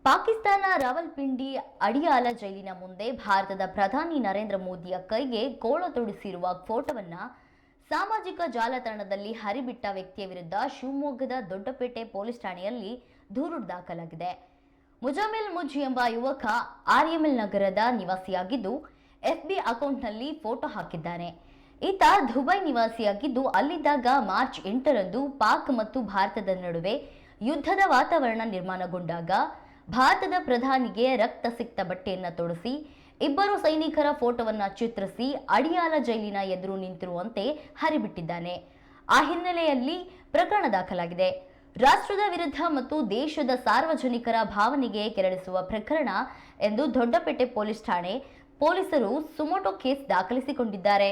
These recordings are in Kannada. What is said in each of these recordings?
ಪಾಕಿಸ್ತಾನ ರಾವಲ್ಪಿಂಡಿ ಅಡಿಯಾಲ ಜೈಲಿನ ಮುಂದೆ ಭಾರತದ ಪ್ರಧಾನಿ ನರೇಂದ್ರ ಮೋದಿಯ ಕೈಗೆ ಗೋಳ ತೊಡಿಸಿರುವ ಫೋಟೋವನ್ನ ಸಾಮಾಜಿಕ ಜಾಲತಾಣದಲ್ಲಿ ಹರಿಬಿಟ್ಟ ವ್ಯಕ್ತಿಯ ವಿರುದ್ಧ ಶಿವಮೊಗ್ಗದ ದೊಡ್ಡಪೇಟೆ ಪೊಲೀಸ್ ಠಾಣೆಯಲ್ಲಿ ದೂರು ದಾಖಲಾಗಿದೆ. ಮುಜಾಮಿಲ್ ಮುಜ್ ಎಂಬ ಯುವಕ ಆರ್ಎಂಎಲ್ ನಗರದ ನಿವಾಸಿಯಾಗಿದ್ದು ಎಫ್ಬಿ ಅಕೌಂಟ್ನಲ್ಲಿ ಫೋಟೋ ಹಾಕಿದ್ದಾನೆ. ಈತ ದುಬೈ ನಿವಾಸಿಯಾಗಿದ್ದು ಅಲ್ಲಿದ್ದಾಗ ಮಾರ್ಚ್ 8ರಂದು ಪಾಕ್ ಮತ್ತು ಭಾರತದ ನಡುವೆ ಯುದ್ಧದ ವಾತಾವರಣ ನಿರ್ಮಾಣಗೊಂಡಾಗ ಭಾರತದ ಪ್ರಧಾನಿಗೆ ರಕ್ತ ಸಿಕ್ತ ಬಟ್ಟೆಯನ್ನು ತೊಡಿಸಿ ಇಬ್ಬರು ಸೈನಿಕರ ಫೋಟೋವನ್ನ ಚಿತ್ರಿಸಿ ಅಡಿಯಾಲ ಜೈಲಿನ ಎದುರು ನಿಂತಿರುವಂತೆ ಹರಿಬಿಟ್ಟಿದ್ದಾನೆ. ಆ ಹಿನ್ನೆಲೆಯಲ್ಲಿ ಪ್ರಕರಣ ದಾಖಲಾಗಿದೆ. ರಾಷ್ಟ್ರದ ವಿರುದ್ಧ ಮತ್ತು ದೇಶದ ಸಾರ್ವಜನಿಕರ ಭಾವನೆಗೆ ಕೆರಳಿಸುವ ಪ್ರಕರಣ ಎಂದು ದೊಡ್ಡಪೇಟೆ ಪೊಲೀಸ್ ಠಾಣೆ ಪೊಲೀಸರು ಸುಮೋಟೋ ಕೇಸ್ ದಾಖಲಿಸಿಕೊಂಡಿದ್ದಾರೆ.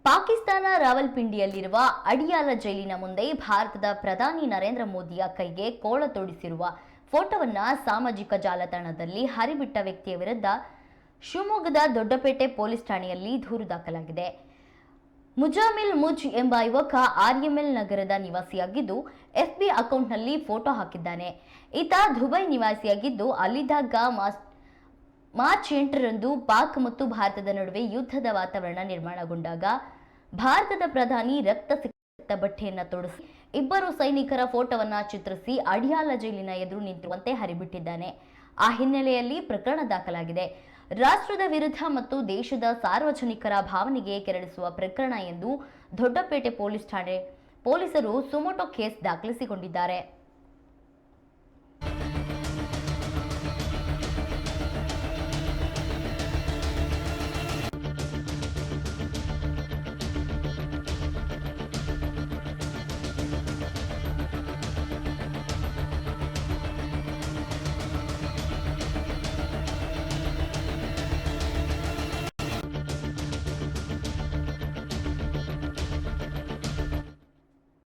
ಪಾಕಿಸ್ತಾನ ರಾವಲ್ಪಿಂಡಿಯಲ್ಲಿರುವ ಅಡಿಯಾಲ ಜೈಲಿನ ಮುಂದೆ ಭಾರತದ ಪ್ರಧಾನಿ ನರೇಂದ್ರ ಮೋದಿಯ ಕೈಗೆ ಕೋಳ ತೊಡಿಸಿರುವ ಫೋಟೋವನ್ನ ಸಾಮಾಜಿಕ ಜಾಲತಾಣದಲ್ಲಿ ಹರಿಬಿಟ್ಟ ವ್ಯಕ್ತಿಯ ವಿರುದ್ಧ ಶಿವಮೊಗ್ಗದ ದೊಡ್ಡಪೇಟೆ ಪೊಲೀಸ್ ಠಾಣೆಯಲ್ಲಿ ದೂರು ದಾಖಲಾಗಿದೆ. ಮುಜಾಮಿಲ್ ಮುಜ್ ಎಂಬ ಯುವಕ ಆರ್ಎಂಎಲ್ ನಗರದ ನಿವಾಸಿಯಾಗಿದ್ದು ಎಫ್ಬಿ ಅಕೌಂಟ್ನಲ್ಲಿ ಫೋಟೋ ಹಾಕಿದ್ದಾನೆ. ಈತ ದುಬೈ ನಿವಾಸಿಯಾಗಿದ್ದು ಅಲ್ಲಿದ್ದಾಗ ಮಾರ್ಚ್ 8ರಂದು ಪಾಕ್ ಮತ್ತು ಭಾರತದ ನಡುವೆ ಯುದ್ಧದ ವಾತಾವರಣ ನಿರ್ಮಾಣಗೊಂಡಾಗ ಭಾರತದ ಪ್ರಧಾನಿ ರಕ್ತ ಸಿಕ್ತ ಬಟ್ಟೆಯನ್ನು ತೊಡಿಸಿ ಇಬ್ಬರು ಸೈನಿಕರ ಫೋಟೋವನ್ನ ಚಿತ್ರಿಸಿ ಅಡಿಯಾಲ ಜೈಲಿನ ಎದುರು ನಿಂತಿರುವಂತೆ ಹರಿಬಿಟ್ಟಿದ್ದಾನೆ. ಆ ಹಿನ್ನೆಲೆಯಲ್ಲಿ ಪ್ರಕರಣ ದಾಖಲಾಗಿದೆ. ರಾಷ್ಟ್ರದ ವಿರುದ್ಧ ಮತ್ತು ದೇಶದ ಸಾರ್ವಜನಿಕರ ಭಾವನೆಗೆ ಕೆರಳಿಸುವ ಪ್ರಕರಣ ಎಂದು ದೊಡ್ಡಪೇಟೆ ಪೊಲೀಸ್ ಠಾಣೆ ಪೊಲೀಸರು ಸುಮೋಟೋ ಕೇಸ್ ದಾಖಲಿಸಿಕೊಂಡಿದ್ದಾರೆ.